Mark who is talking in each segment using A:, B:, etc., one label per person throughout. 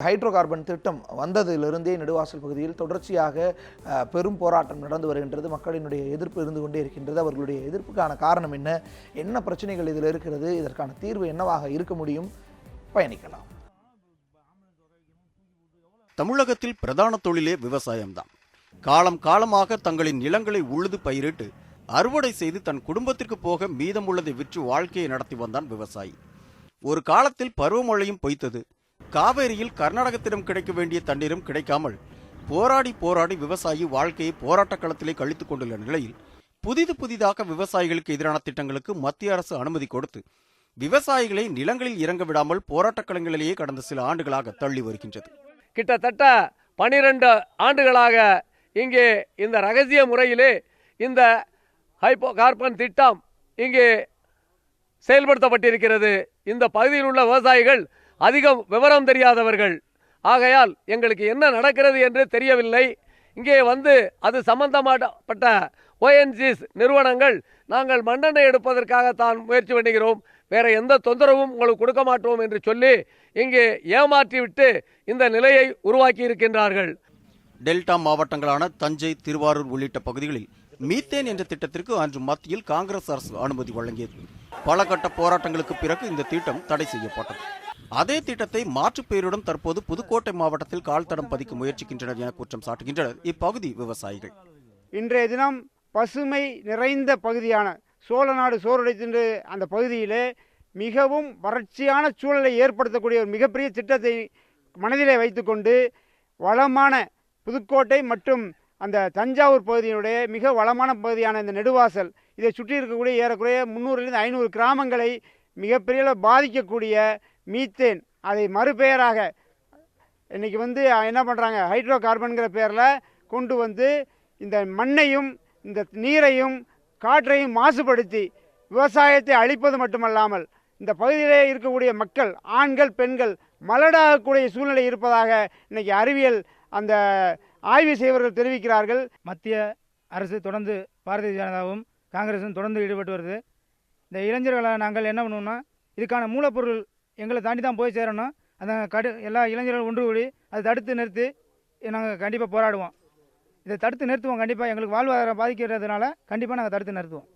A: Hydro carbon திட்டம் வந்ததிலிருந்தே நெடுவாசல் பகுதியில் தொடர்ச்சியாக பெரும் போராட்டம் நடந்து வருகின்றது. மக்களினுடைய எதிர்ப்பு இருந்து கொண்டே இருக்கின்றது. அவர்களுடைய எதிர்ப்புக்கான காரணம் என்ன பிரச்சனைகள் இதில் இருக்கிறது, இதற்கான தீர்வு என்னவாக இருக்க முடியும்? பயணிக்கலாம்.
B: தமிழகத்தில் பிரதான தொழிலே விவசாயம்தான். காலம் காலமாக தங்களின் நிலங்களை உழுது பயிரிட்டு அறுவடை செய்து தன் குடும்பத்திற்கு போக மீதமுள்ளதை விற்று வாழ்க்கையை நடத்தி வந்தான் விவசாயி. ஒரு காலத்தில் பருவமழையும் பொய்த்தது. காவேரியில் கர்நாடகத்திடம் கிடைக்க வேண்டிய தண்ணீரும் கிடைக்காமல் போராடி போராடி விவசாயி வாழ்க்கையை போராட்ட களத்திலே கழித்துக் கொண்டுள்ள நிலையில் புதிதாக விவசாயிகளுக்கு எதிரான திட்டங்களுக்கு மத்திய அரசு அனுமதி கொடுத்து விவசாயிகளை நிலங்களில் இறங்க விடாமல் போராட்ட களங்களிலேயே கடந்த சில ஆண்டுகளாக தள்ளி வருகின்றது.
C: கிட்டத்தட்ட 12 ஆண்டுகளாக இங்கே இந்த ரகசிய முறையிலே இந்த ஹைட்ரோ கார்பன் திட்டம் இங்கே செயல்படுத்தப்பட்டிருக்கிறது. இந்த பகுதியில் உள்ள விவசாயிகள் அதிகம் விவரம் தெரியாதவர்கள். ஆகையால் எங்களுக்கு என்ன நடக்கிறது என்று தெரியவில்லை. இங்கே வந்து அது சம்பந்தப்பட்ட ONGC நிறுவனங்கள் நாங்கள் மண்ணெண்ணெய் எடுப்பதற்காக தான் முயற்சி பண்ணுகிறோம், வேற எந்த தொந்தரவும் உங்களுக்கு கொடுக்க மாட்டோம் என்று சொல்லி இங்கே ஏமாற்றிவிட்டு இந்த நிலையை உருவாக்கி இருக்கின்றார்கள்.
B: டெல்டா மாவட்டங்களான தஞ்சை, திருவாரூர் உள்ளிட்ட பகுதிகளில் மீத்தேன் என்ற திட்டத்திற்கு அன்று மத்தியில் காங்கிரஸ் அரசு அனுமதி வழங்கியது. பல கட்ட போராட்டங்களுக்கு பிறகு இந்த திட்டம் தடை செய்யப்பட்டது. அதே திட்டத்தை மாற்றுப் பெயருடன் தற்போது புதுக்கோட்டை மாவட்டத்தில் கால்தடம் பதிக்க முயற்சிக்கின்றனர் என குற்றம் சாட்டுகின்றனர் இப்பகுதி விவசாயிகள்.
D: இன்றைய தினம் பசுமை நிறைந்த பகுதியான சோழநாடு சோறுடைத்து அந்த பகுதியிலே மிகவும் வறட்சியான சூழலை ஏற்படுத்தக்கூடிய ஒரு மிகப்பெரிய திட்டத்தை மனதிலே வைத்துக்கொண்டு வளமான புதுக்கோட்டை மற்றும் அந்த தஞ்சாவூர் பகுதியினுடைய மிக வளமான பகுதியான இந்த நெடுவாசல், இதை சுற்றி இருக்கக்கூடிய ஏறக்குறைய 300 500 கிராமங்களை மிகப்பெரிய பாதிக்கக்கூடிய மீத்தேன், அதை மறுபெயராக இன்றைக்கி வந்து என்ன பண்ணுறாங்க, ஹைட்ரோ கார்பன்கிற பேரில் கொண்டு வந்து இந்த மண்ணையும் இந்த நீரையும் காற்றையும் மாசுபடுத்தி விவசாயத்தை அழிப்பது மட்டுமல்லாமல் இந்த பகுதியிலே இருக்கக்கூடிய மக்கள், ஆண்கள் பெண்கள் மலடாகக்கூடிய சூழ்நிலை இருப்பதாக இன்றைக்கி அறிவியல் அந்த ஆய்வு செய்வர்கள் தெரிவிக்கிறார்கள்.
E: மத்திய அரசு தொடர்ந்து பாரதிய ஜனதாவும் காங்கிரஸும் தொடர்ந்து ஈடுபட்டு வருது. இந்த இளைஞர்களை நாங்கள் என்ன பண்ணுவோம்னா, இதுக்கான மூலப்பொருள் எங்களை தாண்டி தான் போய் சேரணும். அந்த எல்லா இளைஞர்களும் ஒன்று கூடி அதை தடுத்து நிறுத்தி நாங்கள் கண்டிப்பாக போராடுவோம். இதை தடுத்து நிறுத்துவோம். கண்டிப்பாக எங்களுக்கு வாழ்வாதாரம் பாதிக்கிறதுனால கண்டிப்பாக நாங்கள் தடுத்து நிறுத்துவோம்.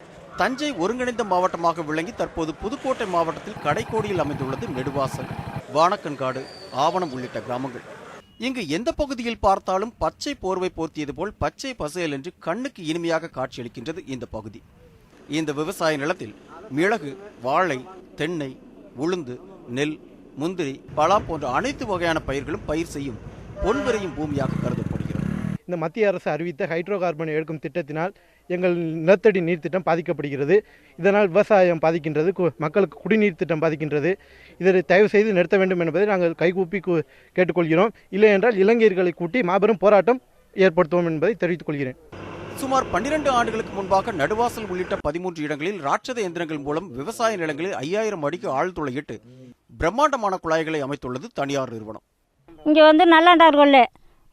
B: தஞ்சை ஒருங்கிணைந்த மாவட்டமாக விளங்கி தற்போது புதுக்கோட்டை மாவட்டத்தில் கடைக்கோடியில் அமைந்துள்ளது நெடுவாசல், வானக்கன்காடு, ஆவணம் உள்ளிட்ட கிராமங்கள். இங்கு எந்த பகுதியில் பார்த்தாலும் பச்சை போர்வை போர்த்தியது போல் பச்சை பசேல் என்று கண்ணுக்கு இனிமையாக காட்சியளிக்கின்றது இந்த பகுதி. இந்த விவசாய நிலத்தில் மிளகு, வாழை, தென்னை, உளுந்து, நெல், முந்திரி, பலா போன்ற அனைத்து வகையான பயிர்களும் பயிர் செய்யும் பொன்விரையும் பூமியாக கருதப்படுகிறது.
F: இந்த மத்திய அரசு அறிவித்த ஹைட்ரோ கார்பன் எடுக்கும் திட்டத்தினால் எங்கள் நிலத்தடி நீர் திட்டம் பாதிக்கப்படுகிறது. இதனால் விவசாயம் பாதிக்கின்றது, மக்களுக்கு குடிநீர் திட்டம் பாதிக்கின்றது. இதனை தயவு செய்து நிறுத்த வேண்டும் என்பதை நாங்கள் கைகூப்பி கேட்டுக்கொள்கிறோம். இல்லை என்றால் இளைஞர்களை கூட்டி மாபெரும் போராட்டம் ஏற்படுத்துவோம் என்பதை தெரிவித்துக் கொள்கிறேன்.
B: சுமார் 12 ஆண்டுகளுக்கு முன்பாக நடுவாசல் உள்ளிட்ட 13 இடங்களில் ராட்சத எந்திரங்கள் மூலம் விவசாய நிலங்களில் 5000 அடிக்கு ஆழ்துளையிட்டு பிரம்மாண்டமான குழாய்களை அமைத்துள்ளது தனியார் நிறுவனம்.
G: இங்கே வந்து நல்லாண்டார் கொள்ளை,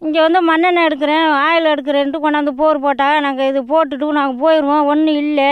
G: இங்கே வந்து மண்ணெண்ணெய் எடுக்கிறேன், ஆயில் எடுக்கிறேன்ட்டு கொண்டாந்து போர் போட்டால் நாங்கள் இது போட்டுட்டு நாங்கள் போயிடுவோம். ஒன்றும் இல்லை,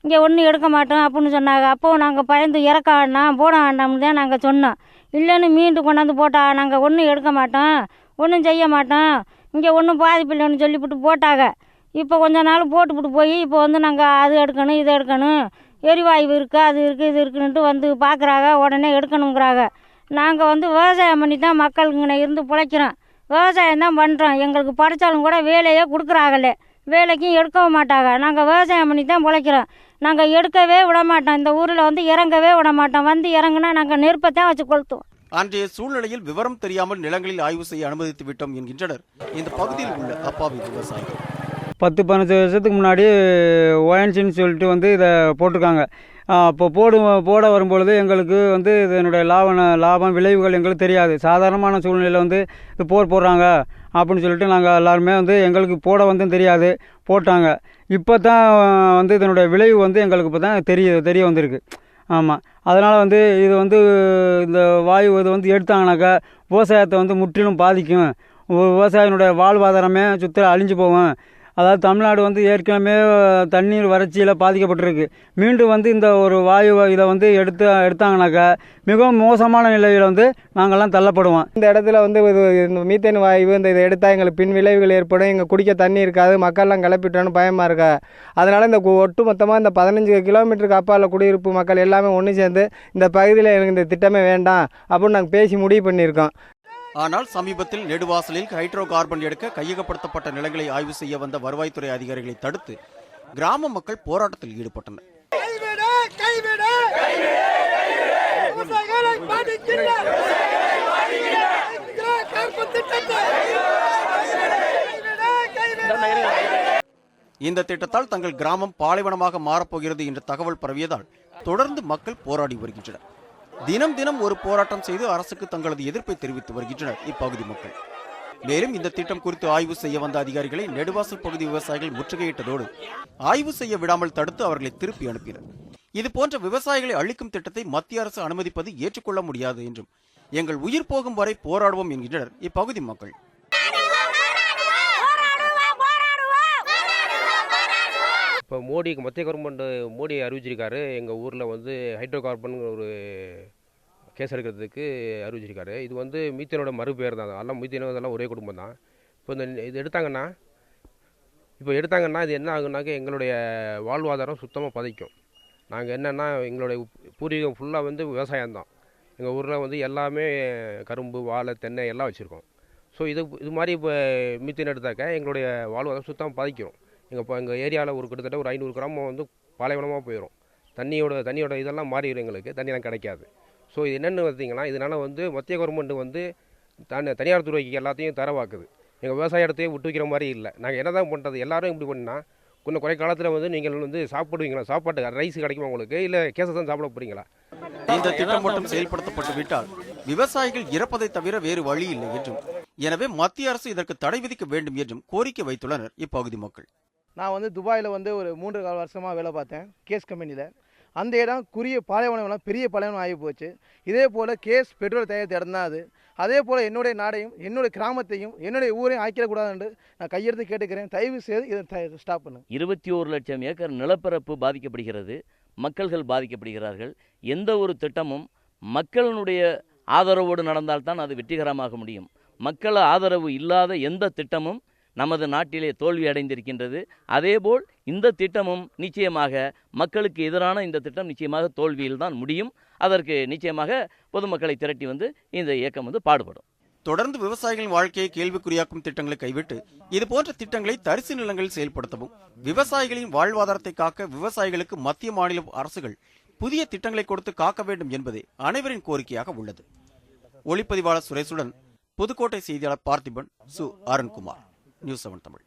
G: இங்கே ஒன்றும் எடுக்க மாட்டோம் அப்படின்னு சொன்னாங்க. அப்போது நாங்கள் பயந்து இறக்க வேண்டாம், போட வேண்டாம்னு தான் நாங்கள் சொன்னோம். இல்லைன்னு மீண்டும் கொண்டாந்து போட்டால் நாங்கள் ஒன்றும் எடுக்க மாட்டோம், ஒன்றும் செய்ய மாட்டோம், இங்கே ஒன்றும் பாதிப்பு இல்லைன்னு சொல்லிவிட்டு போட்டாங்க. இப்போ கொஞ்ச நாள் போட்டுவிட்டு போய் இப்போ வந்து நாங்கள் அது எடுக்கணும், இது எடுக்கணும், எரிவாயு இருக்குது, அது இருக்குது, இது இருக்குன்ட்டு வந்து பார்க்குறாங்க, உடனே எடுக்கணுங்கிறாங்க. நாங்கள் வந்து விவசாயம் பண்ணி தான் மக்களுங்க இருந்து பிழைக்கிறோம், விவசாயம் தான் பண்ணுறோம். எங்களுக்கு படித்தாலும் கூட வேலையே கொடுக்குறாங்களே, வேலைக்கும் எடுக்கவும் மாட்டாங்க. நாங்கள் விவசாயம் பண்ணி தான் பிழைக்கிறோம், நாங்கள் எடுக்கவே விட மாட்டோம். இந்த ஊரில் வந்து இறங்கவே விட மாட்டோம். வந்து இறங்குனா நாங்கள் நெருப்பத்தான் வச்சு கொளுத்துவோம்.
B: அன்றைய சூழ்நிலையில் விவரம் தெரியாமல் நிலங்களில் ஆய்வு செய்ய அனுமதித்து விட்டோம் என்கின்றனர் இந்த பகுதியில் உள்ள அப்பாவி விவசாயிகள்.
E: 10-15 வருஷத்துக்கு முன்னாடி ONGCன்னு சொல்லிட்டு வந்து இதை போட்டிருக்காங்க. இப்போ போட வரும்பொழுது எங்களுக்கு வந்து இதனுடைய லாபம் விளைவுகள் எங்களுக்கு தெரியாது. சாதாரணமான சூழ்நிலையில் வந்து இது போடுறாங்க அப்படின்னு சொல்லிட்டு நாங்கள் எல்லாருமே வந்து எங்களுக்கு போட வந்து தெரியாது, போட்டாங்க. இப்போ தான் வந்து இதனுடைய விளைவு வந்து எங்களுக்கு இப்போ தான் தெரிய வந்திருக்கு. ஆமாம், அதனால் வந்து இது வந்து இந்த வாயு இது வந்து எடுத்தாங்கனாக்கா விவசாயத்தை வந்து முற்றிலும் பாதிக்கும். விவசாயினுடைய வாழ்வாதாரமே சுத்தம் அழிஞ்சு போகும். அதாவது தமிழ்நாடு வந்து ஏற்கனவே தண்ணீர் வறட்சியில் பாதிக்கப்பட்டிருக்கு. மீண்டும் வந்து இந்த ஒரு வாயு இதை வந்து எடுத்தாங்கனாக்கா மிகவும் மோசமான நிலையில் வந்து நாங்கள்லாம் தள்ளப்படுவோம்.
H: இந்த இடத்துல வந்து இந்த மீத்தேன் வாயு இதை எடுத்தால் எங்களுக்கு பின் விளைவுகள் ஏற்படும். எங்கள் குடிக்க தண்ணி இருக்காது, மக்கள்லாம் கிளப்பிட்டோன்னு பயமாக இருக்கா. அதனால் இந்த ஒட்டு மொத்தமாக இந்த 15 கிலோமீட்டருக்கு அப்பால் குடியிருப்பு மக்கள் எல்லாமே ஒன்று சேர்ந்து இந்த பகுதியில் எனக்கு இந்த திட்டமே வேண்டாம் அப்படின்னு நாங்கள் பேசி முடிவு பண்ணியிருக்கோம்.
B: ஆனால் சமீபத்தில் நெடுவாசலில் ஹைட்ரோ கார்பன் எடுக்க கையகப்படுத்தப்பட்ட நிலங்களை ஆய்வு செய்ய வந்த வருவாய்த்துறை அதிகாரிகளை தடுத்து கிராம மக்கள் போராட்டத்தில் ஈடுபட்டனர். இந்த திட்டத்தால் தங்கள் கிராமம் பாலைவனமாக மாறப்போகிறது என்ற தகவல் பரவியதால் தொடர்ந்து மக்கள் போராடி வருகின்றனர். தினம் தினம் ஒரு போராட்டம் செய்து அரசுக்கு தங்களது எதிர்ப்பை தெரிவித்து வருகின்றனர் இப்பகுதி மக்கள். மேலும் இந்த திட்டம் குறித்து ஆய்வு செய்ய வந்த அதிகாரிகளை நெடுவாசல் பகுதி விவசாயிகள் முற்றுகையிட்டதோடு ஆய்வு செய்ய விடாமல் தடுத்து அவர்களை திருப்பி அனுப்பினர். இதுபோன்ற விவசாயிகளை அழிக்கும் திட்டத்தை மத்திய அரசு அனுமதிப்பது ஏற்றுக்கொள்ள முடியாது என்றும் எங்கள் உயிர் போகும் வரை போராடுவோம் என்கின்றனர் இப்பகுதி மக்கள்.
I: இப்போ மத்திய கவர்மெண்ட் மோடி அறிவிச்சிருக்காரு, எங்கள் ஊரில் வந்து ஹைட்ரோ கார்பன் ஒரு கேஸ் எடுக்கிறதுக்கு அறிவிச்சிருக்காரு. இது வந்து மீத்தேனோட மறுபெயர் தான். அதெல்லாம் மீத்தேனோ இதெல்லாம் ஒரே குடும்பம் தான். இப்போ இது எடுத்தாங்கன்னா இது என்ன ஆகுனாக்க எங்களுடைய வாழ்வாதாரம் சுத்தமாக பாதிக்கும். நாங்கள் என்னென்னா எங்களுடைய பூர்வீகம் ஃபுல்லாக வந்து விவசாயம் தான். எங்கள் ஊரில் வந்து எல்லாமே கரும்பு, வாழை, தென்னை எல்லாம் வச்சுருக்கோம். ஸோ இது மாதிரி இப்போ மீத்தேன் எடுத்தாக்க எங்களுடைய வாழ்வாதாரம் சுத்தமாக பாதிக்கும். எங்கள் ஏரியாவில் கிட்டத்தட்ட ஒரு 500 கிராமம் வந்து பாலைவனமாக போயிடும். தண்ணியோட இதெல்லாம் மாறிடும், எங்களுக்கு தண்ணியெல்லாம் கிடைக்காது. ஸோ இது என்னென்னு பார்த்தீங்கன்னா, இதனால் வந்து மத்திய கவர்மெண்ட் வந்து தனியார் துறைக்கு எல்லாத்தையும் தரவாக்குது. எங்கள் விவசாய இடத்தையும் விட்டு வைக்கிற மாதிரி இல்லை. நாங்கள் என்ன தான் பண்ணுறது? எல்லாரும் இப்படி பண்ணால் கொஞ்சம் குறை காலத்தில் வந்து நீங்கள் வந்து சாப்பிடுவீங்களா? சாப்பாட்டு ரைஸ் கிடைக்குமா உங்களுக்கு? இல்லை கேஸை தான் சாப்பிட போகிறீங்களா?
B: இந்த திட்டம் மட்டும் செயல்படுத்தப்பட்டு விட்டால் விவசாயிகள் இறப்பதை தவிர வேறு வழி இல்லை என்றும், எனவே மத்திய அரசு இதற்கு தடை விதிக்க வேண்டும் என்றும் கோரிக்கை வைத்துள்ளனர் இப்பகுதி மக்கள்.
J: நான் வந்து துபாயில் வந்து ஒரு 3 வருஷமாக வேலை பார்த்தேன் கேஸ் கம்பெனியில். அந்த இடம் பாலைவனம் பெரிய பாலைவனம் ஆகி போச்சு. இதே போல் கேஸ் பெட்ரோல் தயாரித்த இடம் தான் அது. அதே போல் என்னுடைய நாடையும் என்னுடைய கிராமத்தையும் என்னுடைய ஊரையும் ஆக்கிடக்கூடாது நான் கையெடுத்து கேட்டுக்கிறேன். தயவு செய்து இதை ஸ்டாப் பண்ணு.
K: 21 லட்சம் ஏக்கர் நிலப்பரப்பு பாதிக்கப்படுகிறது, மக்கள்கள் பாதிக்கப்படுகிறார்கள். எந்த ஒரு திட்டமும் மக்களுடைய ஆதரவோடு நடந்தால்தான் அது வெற்றிகரமாக முடியும். மக்கள் ஆதரவு இல்லாத எந்த திட்டமும் நமது நாட்டிலே தோல்வி அடைந்திருக்கின்றது. அதேபோல் இந்த திட்டமும் நிச்சயமாக மக்களுக்கு எதிரான இந்த திட்டம் நிச்சயமாக தோல்வியில் தான் முடியும். அதற்கு நிச்சயமாக பொதுமக்களை திரட்டி வந்து இந்த இயக்கம் வந்து பாடுபடும்.
B: தொடர்ந்து விவசாயிகளின் வாழ்க்கையை கேள்விக்குறியாக்கும் திட்டங்களை கைவிட்டு இதுபோன்ற திட்டங்களை தரிசு நிலங்களில் செயல்படுத்தவும், விவசாயிகளின் வாழ்வாதாரத்தை காக்க விவசாயிகளுக்கு மத்திய மாநில அரசுகள் புதிய திட்டங்களை கொடுத்து காக்க வேண்டும் என்பதே அனைவரின் கோரிக்கையாக உள்ளது. ஒளிப்பதிவாளர் சுரேஷுடன் புதுக்கோட்டை செய்தியாளர் பார்த்திபன், அருண்குமார், நியூஸ் 7 தமிழ்.